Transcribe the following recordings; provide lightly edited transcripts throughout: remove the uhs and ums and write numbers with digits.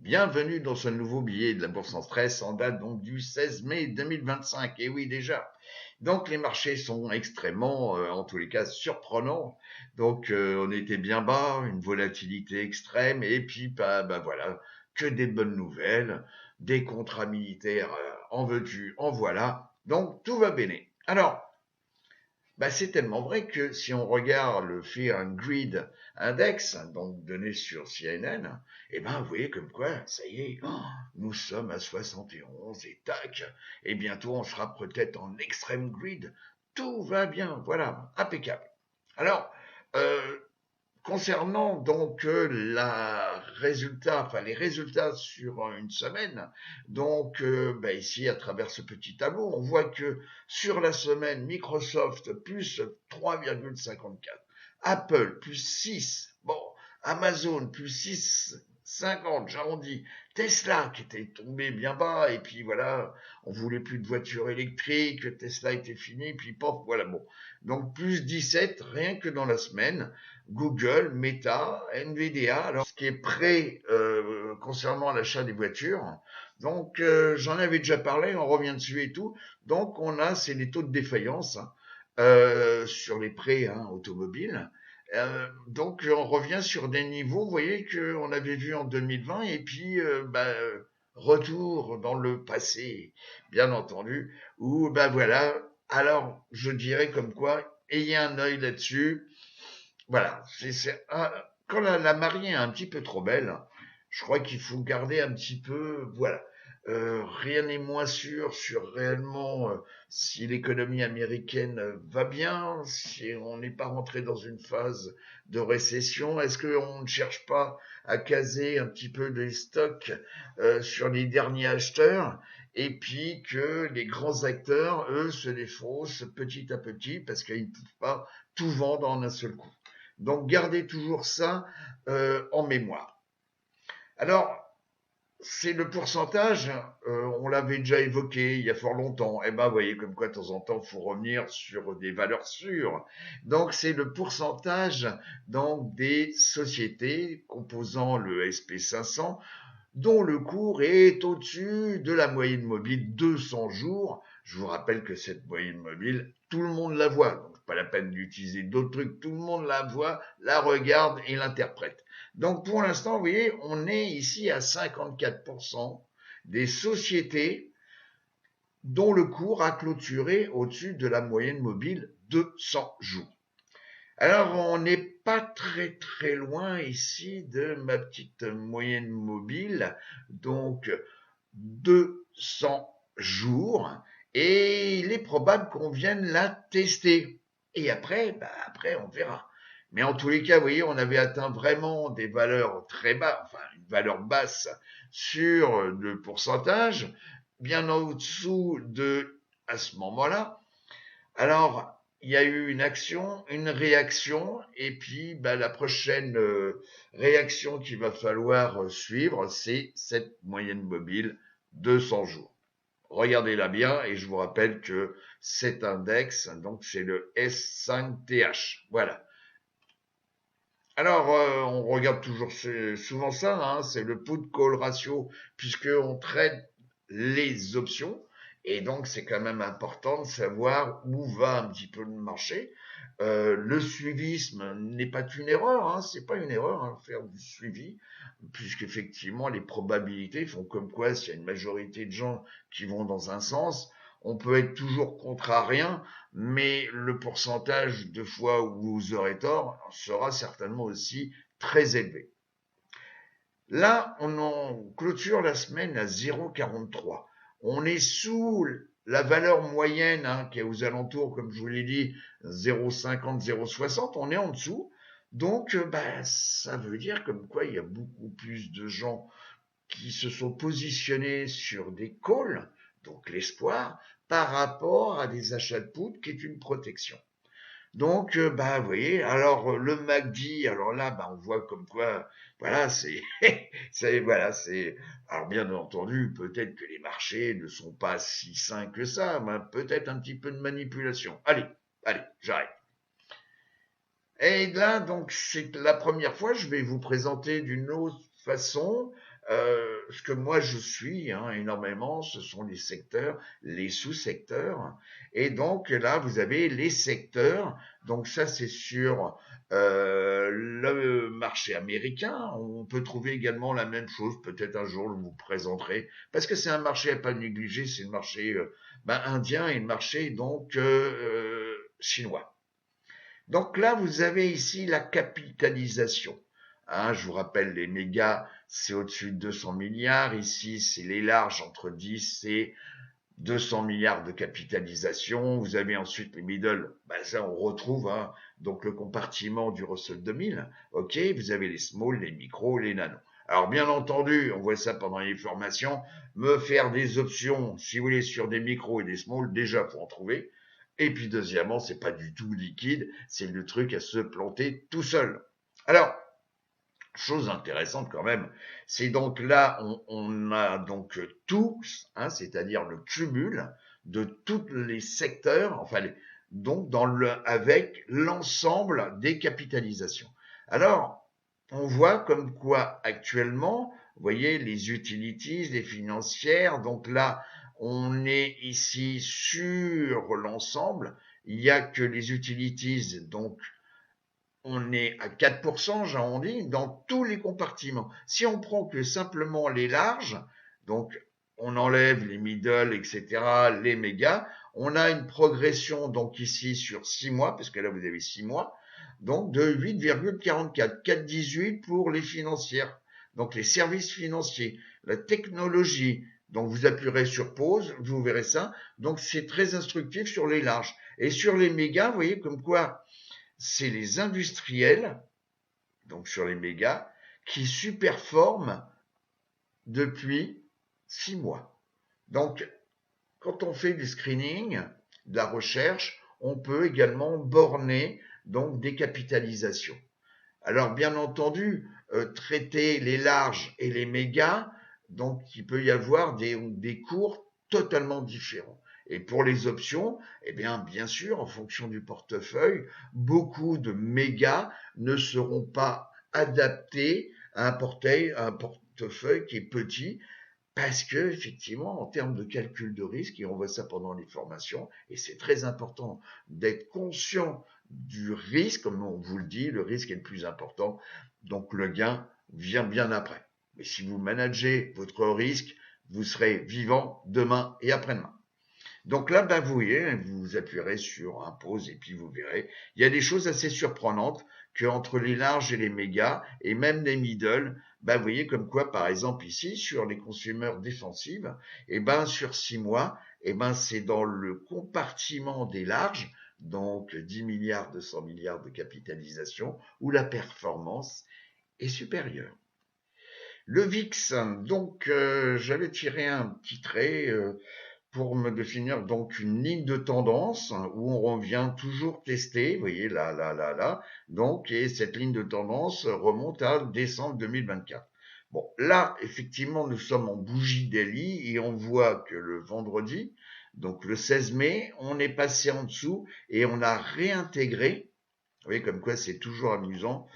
Bienvenue dans ce nouveau billet de la Bourse en stress en date donc du 16 mai 2025. Et oui déjà. Donc les marchés sont extrêmement, en tous les cas, surprenants. Donc on était bien bas, une volatilité extrême, et puis bah voilà, que des bonnes nouvelles, des contrats militaires, en veux-tu, en voilà. Donc tout va bien. Alors, bah, c'est tellement vrai que si on regarde le Fear and Greed Index, donc donné sur CNN, eh ben, vous voyez comme quoi, ça y est, nous sommes à 71 et tac, et bientôt on sera peut-être en extreme greed. Tout va bien, voilà, impeccable. Alors, euh, concernant donc les résultats sur une semaine, donc bah, ici à travers ce petit tableau, on voit que sur la semaine, Microsoft plus 3,54, Apple plus 6, bon, Amazon plus 6,50, j'arrondis, Tesla qui était tombé bien bas, et puis voilà, on voulait plus de voitures électriques, Tesla était fini, puis pop, voilà, bon. Donc plus 17 rien que dans la semaine. Google, Meta, Nvidia, alors ce qui est prêt concernant l'achat des voitures. Donc j'en avais déjà parlé, on revient dessus et tout. Donc c'est les taux de défaillance sur les prêts automobiles. Donc on revient sur des niveaux, vous voyez, qu'on avait vu en 2020 et puis retour dans le passé, bien entendu, où ben voilà. Alors je dirais comme quoi, ayez un œil là-dessus. Voilà, quand la mariée est un petit peu trop belle, je crois qu'il faut garder un petit peu, voilà. Rien n'est moins sûr sur réellement si l'économie américaine va bien, si on n'est pas rentré dans une phase de récession. Est-ce qu'on ne cherche pas à caser un petit peu des stocks sur les derniers acheteurs, et puis que les grands acteurs, eux, se défaussent petit à petit parce qu'ils ne peuvent pas tout vendre en un seul coup. Donc gardez toujours ça en mémoire. Alors, c'est le pourcentage, on l'avait déjà évoqué il y a fort longtemps. Eh ben, vous voyez comme quoi de temps en temps, il faut revenir sur des valeurs sûres. Donc, c'est le pourcentage donc des sociétés composant le SP 500 dont le cours est au-dessus de la moyenne mobile 200 jours. Je vous rappelle que cette moyenne mobile, tout le monde la voit, donc pas la peine d'utiliser d'autres trucs, tout le monde la voit, la regarde et l'interprète. Donc pour l'instant, vous voyez, on est ici à 54% des sociétés dont le cours a clôturé au-dessus de la moyenne mobile 200 jours. Alors, on n'est pas très très loin ici de ma petite moyenne mobile, donc 200 jours, et il est probable qu'on vienne la tester. Et après, après on verra. Mais en tous les cas, vous voyez, on avait atteint vraiment des valeurs très basses, enfin une valeur basse sur le pourcentage, bien en dessous de à ce moment-là. Alors, il y a eu une action, une réaction, et puis la prochaine réaction qu'il va falloir suivre, c'est cette moyenne mobile 200 jours. Regardez-la bien, et je vous rappelle que cet index, donc c'est le S5TH. Voilà. Alors, on regarde toujours souvent ça, hein, c'est le put-call ratio, puisqu'on traite les options. Et donc, c'est quand même important de savoir où va un petit peu le marché. Le suivisme n'est pas une erreur, hein, c'est pas une erreur, hein, faire du suivi, puisqu'effectivement, les probabilités font comme quoi, s'il y a une majorité de gens qui vont dans un sens, on peut être toujours contrarien, mais le pourcentage de fois où vous aurez tort sera certainement aussi très élevé. Là, on en clôture la semaine à 0,43. On est sous la valeur moyenne qui est aux alentours, comme je vous l'ai dit, 0,50, 0,60. On est en dessous. Donc, ça veut dire comme quoi il y a beaucoup plus de gens qui se sont positionnés sur des calls, donc l'espoir, par rapport à des achats de poudre qui est une protection. Donc, vous voyez, alors le MACD, alors là, on voit comme quoi, voilà, voilà, alors bien entendu, peut-être que les marchés ne sont pas si sains que ça, mais peut-être un petit peu de manipulation. Allez, j'arrête. Et là, donc, c'est la première fois, je vais vous présenter d'une autre façon ce que moi je suis énormément, ce sont les secteurs, les sous-secteurs. Et donc là, vous avez les secteurs. Donc ça, c'est sur le marché américain. On peut trouver également la même chose. Peut-être un jour, je vous présenterai. Parce que c'est un marché à pas négliger. C'est le marché indien et le marché donc chinois. Donc là, vous avez ici la capitalisation. Je vous rappelle, les mégas, c'est au-dessus de 200 milliards. Ici, c'est les larges entre 10 et 200 milliards de capitalisation. Vous avez ensuite les middle, ça on retrouve, donc le compartiment du Russell 2000. Ok, vous avez les small, les micros, les nanos. Alors bien entendu, on voit ça pendant les formations, me faire des options, si vous voulez, sur des micros et des small, déjà faut en trouver. Et puis deuxièmement, c'est pas du tout liquide, c'est le truc à se planter tout seul. Alors, chose intéressante quand même, c'est donc là, on a donc tous, c'est-à-dire le cumul de tous les secteurs, donc avec l'ensemble des capitalisations. Alors, on voit comme quoi actuellement, vous voyez, les utilities, les financières, donc là, on est ici sur l'ensemble, il n'y a que les utilities, donc on est à 4%, j'arrondis, dans tous les compartiments. Si on prend que simplement les larges, donc on enlève les middle, etc., les mégas, on a une progression donc ici sur 6 mois, parce que là vous avez 6 mois, donc de 8,44, 4,18 pour les financières, donc les services financiers, la technologie, donc vous appuierez sur pause, vous verrez ça, donc c'est très instructif sur les larges. Et sur les mégas, vous voyez comme quoi c'est les industriels, donc sur les mégas, qui superforment depuis 6 mois. Donc, quand on fait du screening, de la recherche, on peut également borner donc des capitalisations. Alors, bien entendu, traiter les larges et les mégas, donc il peut y avoir des cours totalement différents. Et pour les options, eh bien sûr, en fonction du portefeuille, beaucoup de mégas ne seront pas adaptés à un portefeuille qui est petit, parce que, effectivement, en termes de calcul de risque, et on voit ça pendant les formations, et c'est très important d'être conscient du risque, comme on vous le dit, le risque est le plus important, donc le gain vient bien après. Mais si vous managez votre risque, vous serez vivant demain et après-demain. Donc là, vous voyez, vous appuierez sur un pause et puis vous verrez. Il y a des choses assez surprenantes que entre les larges et les mégas et même les middle, vous voyez comme quoi, par exemple ici, sur les consommateurs défensives, sur 6 mois, c'est dans le compartiment des larges, donc 10 milliards, 200 milliards de capitalisation, où la performance est supérieure. Le VIX, donc j'avais tiré un petit trait pour me définir donc une ligne de tendance où on revient toujours tester, vous voyez là, donc, et cette ligne de tendance remonte à décembre 2024. Bon, là, effectivement, nous sommes en bougie daily et on voit que le vendredi, donc le 16 mai, on est passé en dessous et on a réintégré, vous voyez, comme quoi c'est toujours amusant,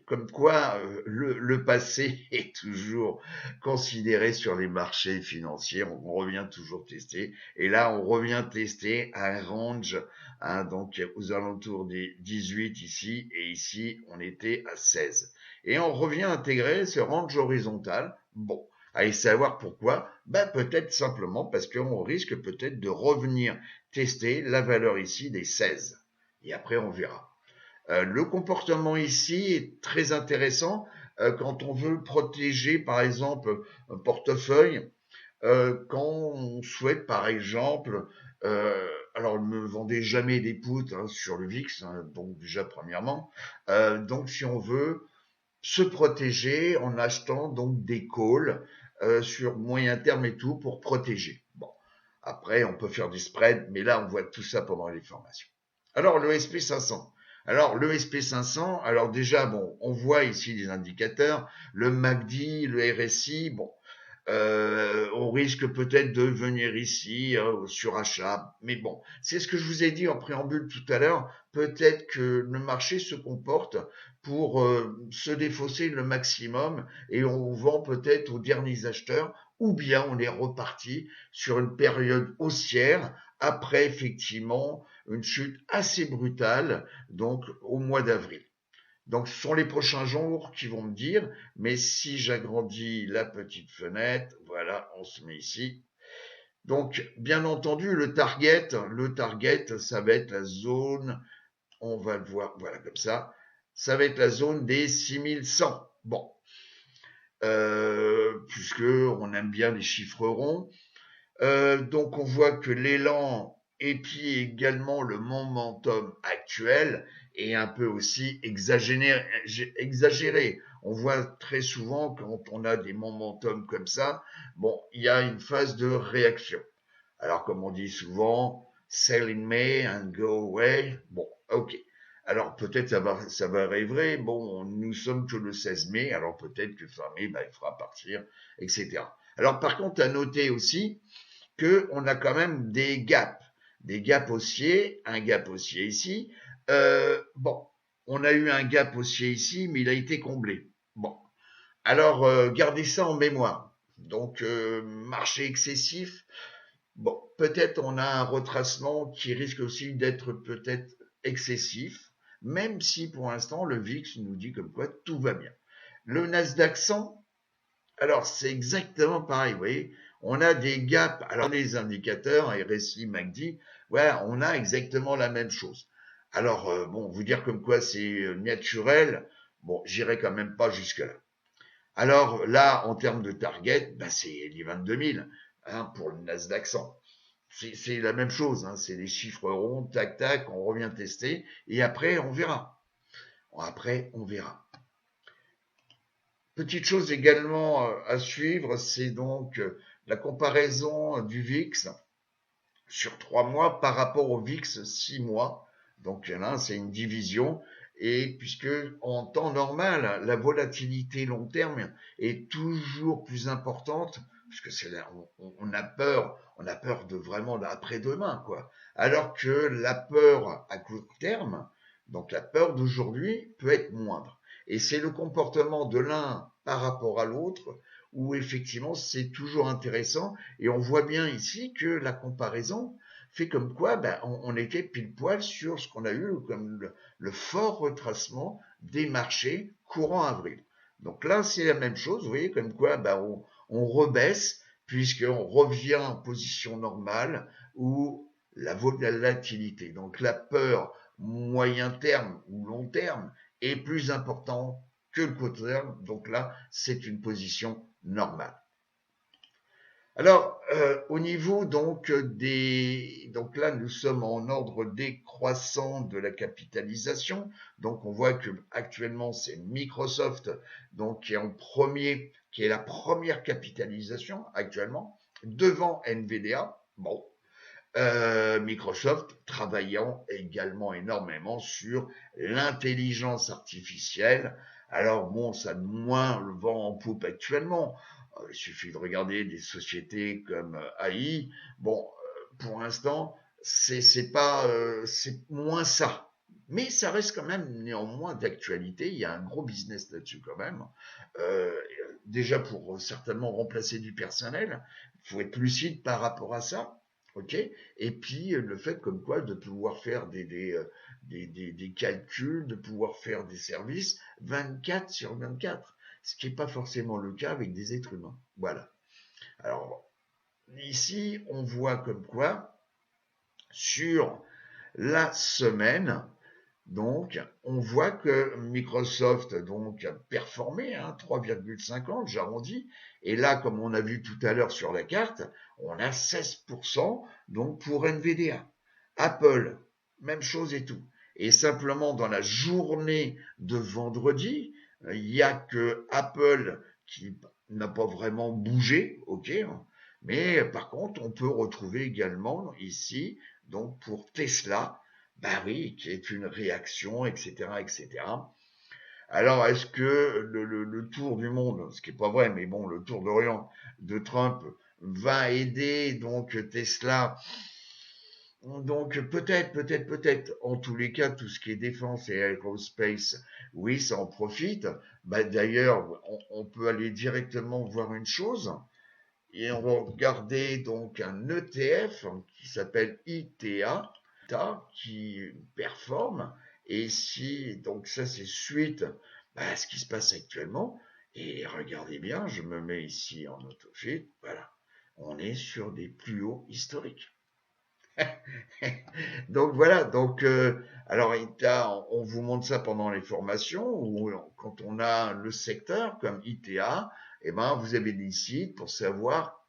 comme quoi le passé est toujours considéré sur les marchés financiers, on revient toujours tester, et là on revient tester un range, donc aux alentours des 18 ici, et ici on était à 16. Et on revient intégrer ce range horizontal, bon, allez savoir pourquoi, peut-être simplement parce qu'on risque peut-être de revenir tester la valeur ici des 16, et après on verra. Le comportement ici est très intéressant quand on veut protéger, par exemple, un portefeuille, quand on souhaite, par exemple, alors ne vendez jamais des puts sur le VIX, donc déjà premièrement, donc si on veut se protéger en achetant donc des calls sur moyen terme et tout pour protéger. Bon, après on peut faire du spread, mais là on voit tout ça pendant les formations. Alors le SP500. Alors le SP500, alors déjà bon, on voit ici des indicateurs, le MACD, le RSI, bon, On risque peut-être de venir ici au surachat, mais bon, c'est ce que je vous ai dit en préambule tout à l'heure. Peut-être que le marché se comporte pour se défausser le maximum et on vend peut-être aux derniers acheteurs, ou bien on est reparti sur une période haussière après effectivement une chute assez brutale, donc au mois d'avril. Donc, ce sont les prochains jours qui vont me dire, mais si j'agrandis la petite fenêtre, voilà, on se met ici. Donc, bien entendu, le target, ça va être la zone, on va le voir, voilà, comme ça va être la zone des 6100. Bon, puisque on aime bien les chiffres ronds. Donc on voit que l'élan et puis également le momentum actuel est un peu aussi exagéré. On voit très souvent quand on a des momentum comme ça, bon, il y a une phase de réaction. Alors comme on dit souvent, sell in May and go away. Bon, ok. Alors peut-être ça va arriver. Bon, nous sommes que le 16 mai, alors peut-être que fin mai, il fera partir, etc. Alors par contre, à noter aussi, qu'on a quand même des gaps haussiers, un gap haussier ici. Bon, on a eu un gap haussier ici, mais il a été comblé. Bon, alors gardez ça en mémoire. Donc, marché excessif, bon, peut-être on a un retracement qui risque aussi d'être peut-être excessif, même si pour l'instant le VIX nous dit comme quoi tout va bien. Le Nasdaq 100, alors, c'est exactement pareil, vous voyez. On a des gaps. Alors, les indicateurs, RSI, MACD, voilà, on a exactement la même chose. Alors, bon, vous dire comme quoi c'est naturel, bon, j'irai quand même pas jusque-là. Alors, là, en termes de target, c'est les 22 000 hein, pour le Nasdaq 100. C'est la même chose, hein, c'est des chiffres ronds, tac, tac, on revient tester, et après, on verra. Après, on verra. Petite chose également à suivre, c'est donc la comparaison du VIX sur 3 mois par rapport au VIX 6 mois. Donc là, c'est une division. Et puisque en temps normal, la volatilité long terme est toujours plus importante, puisque c'est là, on a peur de vraiment d'après-demain, quoi. Alors que la peur à court terme, donc la peur d'aujourd'hui, peut être moindre. Et c'est le comportement de l'un par rapport à l'autre où effectivement c'est toujours intéressant. Et on voit bien ici que la comparaison fait comme quoi on était pile poil sur ce qu'on a eu comme le fort retracement des marchés courant avril. Donc là, c'est la même chose, vous voyez, comme quoi on rebaisse puisqu'on revient en position normale ou la volatilité, donc la peur moyen terme ou long terme est plus important que le court terme. Donc là, c'est une position normale. Alors, au niveau donc donc là nous sommes en ordre décroissant de la capitalisation. Donc on voit que actuellement c'est Microsoft donc qui est la première capitalisation actuellement devant Nvidia. Bon, Microsoft travaillant également énormément sur l'intelligence artificielle. Alors bon, ça a moins le vent en poupe actuellement. Il suffit de regarder des sociétés comme AI. Bon, pour l'instant, c'est moins ça. Mais ça reste quand même néanmoins d'actualité. Il y a un gros business là-dessus quand même. Euh, Déjà pour certainement remplacer du personnel, il faut être lucide par rapport à ça. Ok. Et puis le fait comme quoi de pouvoir faire des calculs, de pouvoir faire des services 24 sur 24, ce qui n'est pas forcément le cas avec des êtres humains. Voilà. Alors ici, on voit comme quoi sur la semaine, donc, on voit que Microsoft donc a performé, hein, 3,50, j'arrondis. Et là, comme on a vu tout à l'heure sur la carte, on a 16% donc pour Nvidia. Apple, même chose et tout. Et simplement dans la journée de vendredi, il n'y a que Apple qui n'a pas vraiment bougé, ok. Mais par contre, on peut retrouver également ici, donc pour Tesla, oui, qui est une réaction, etc., etc. Alors, est-ce que le tour du monde, ce qui est pas vrai, mais bon, le tour d'Orient de Trump va aider donc Tesla? Donc peut-être. En tous les cas, tout ce qui est défense et aerospace, oui, ça en profite. Bah, d'ailleurs, on peut aller directement voir une chose et on va regarder donc un ETF qui s'appelle ITA, qui performe. Et si, donc ça c'est suite à ce qui se passe actuellement. Et regardez bien, je me mets ici en autofit, voilà. On est sur des plus hauts historiques. Donc voilà, donc alors on vous montre ça pendant les formations ou quand on a le secteur comme ITA, eh ben vous avez des sites pour savoir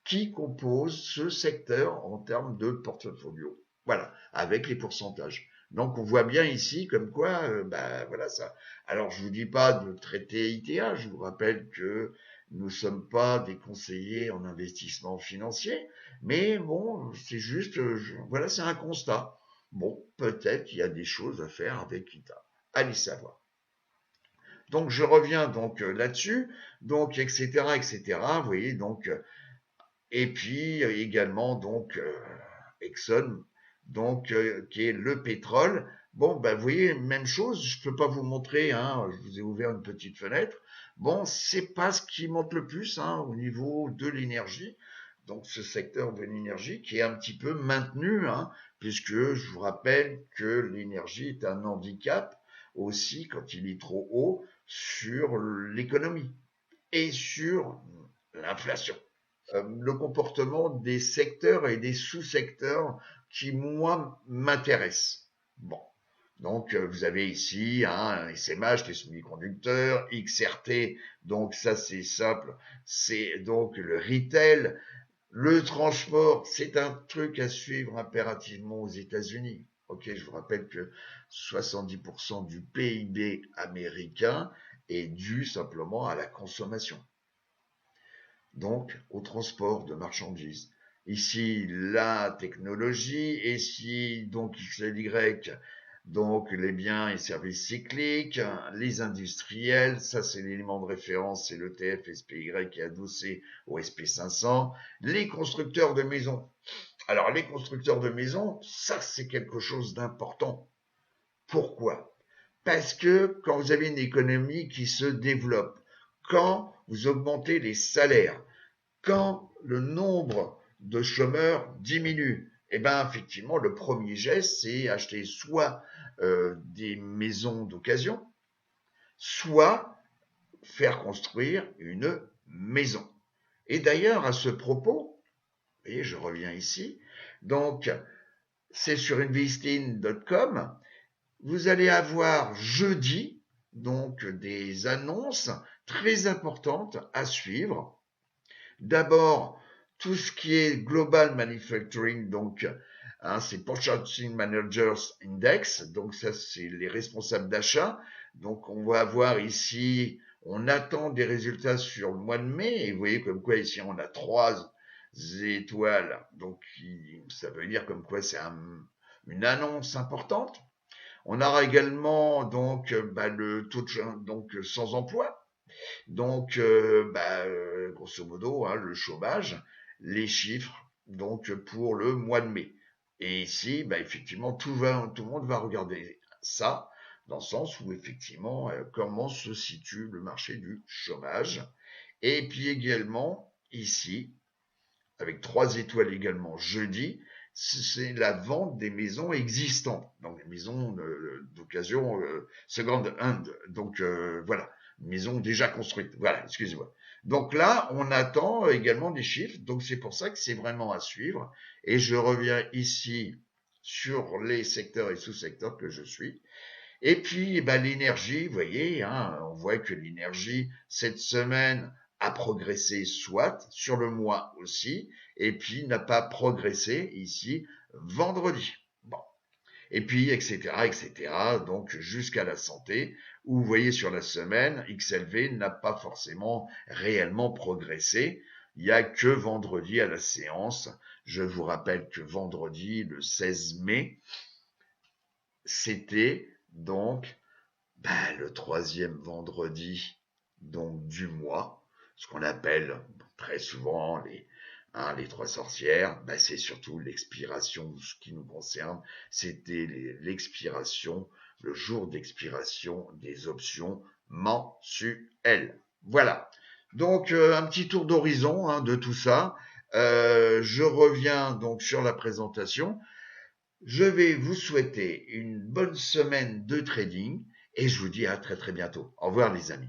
qui compose ce secteur en termes de portfolio. Voilà, avec les pourcentages. Donc on voit bien ici comme quoi, bah voilà ça. Alors je vous dis pas de traiter ITA, je vous rappelle que nous ne sommes pas des conseillers en investissement financier, mais bon, c'est juste, voilà, c'est un constat. Bon, peut-être qu'il y a des choses à faire avec ITA. Allez savoir. Donc je reviens donc là-dessus, donc etc. Vous voyez donc et puis également donc Exxon, donc qui est le pétrole. Bon, ben vous voyez, même chose, je peux pas vous montrer, hein, je vous ai ouvert une petite fenêtre. Bon, c'est pas ce qui monte le plus hein, au niveau de l'énergie. Donc ce secteur de l'énergie qui est un petit peu maintenu, hein, puisque je vous rappelle que l'énergie est un handicap aussi quand il est trop haut sur l'économie et sur l'inflation. Le comportement des secteurs et des sous-secteurs qui, moi, m'intéressent. Bon. Donc, vous avez ici un SMH, les semi-conducteurs, XRT, donc ça c'est simple, c'est donc le retail, le transport, c'est un truc à suivre impérativement aux États-Unis. Ok, je vous rappelle que 70% du PIB américain est dû simplement à la consommation, donc au transport de marchandises. Ici, la technologie, et ici, donc XY, donc les biens et services cycliques, les industriels, ça c'est l'élément de référence, c'est l'ETF SPY qui est adossé au SP500, les constructeurs de maisons. Alors les constructeurs de maisons, ça c'est quelque chose d'important. Pourquoi? Parce que quand vous avez une économie qui se développe, quand vous augmentez les salaires, quand le nombre de chômeurs diminue, eh ben effectivement, le premier geste, c'est acheter soit des maisons d'occasion, soit faire construire une maison. Et d'ailleurs, à ce propos, vous voyez, je reviens ici, donc c'est sur investing.com, vous allez avoir jeudi donc des annonces très importantes à suivre. D'abord, tout ce qui est Global Manufacturing, donc hein, c'est Purchasing Managers Index, donc ça c'est les responsables d'achat. Donc on va avoir ici, on attend des résultats sur le mois de mai, et vous voyez comme quoi ici on a 3 étoiles, donc ça veut dire comme quoi c'est une annonce importante. On aura également donc le taux de, donc sans emploi, donc, grosso modo, hein, le chômage, les chiffres, donc pour le mois de mai. Et ici, effectivement, tout le monde va regarder ça, dans le sens où effectivement, comment se situe le marché du chômage. Et puis également, ici, avec 3 étoiles également jeudi, c'est la vente des maisons existantes, donc des maisons d'occasion second hand. Donc voilà, maisons déjà construites. Voilà, excusez-moi. Donc là, on attend également des chiffres, donc c'est pour ça que c'est vraiment à suivre. Et je reviens ici sur les secteurs et sous-secteurs que je suis. Et puis, l'énergie, vous voyez, hein, on voit que l'énergie, cette semaine, a progressé soit, sur le mois aussi, et puis n'a pas progressé ici vendredi. Bon. Et puis, etc. Donc, jusqu'à la santé, où vous voyez sur la semaine, XLV n'a pas forcément réellement progressé. Il n'y a que vendredi à la séance. Je vous rappelle que vendredi, le 16 mai, c'était donc Le troisième vendredi donc du mois, ce qu'on appelle très souvent les trois sorcières, c'est surtout l'expiration, ce qui nous concerne, c'était l'expiration, le jour d'expiration des options mensuelles. Voilà. Donc un petit tour d'horizon de tout ça. Je reviens donc sur la présentation. Je vais vous souhaiter une bonne semaine de trading et je vous dis à très très bientôt. Au revoir les amis.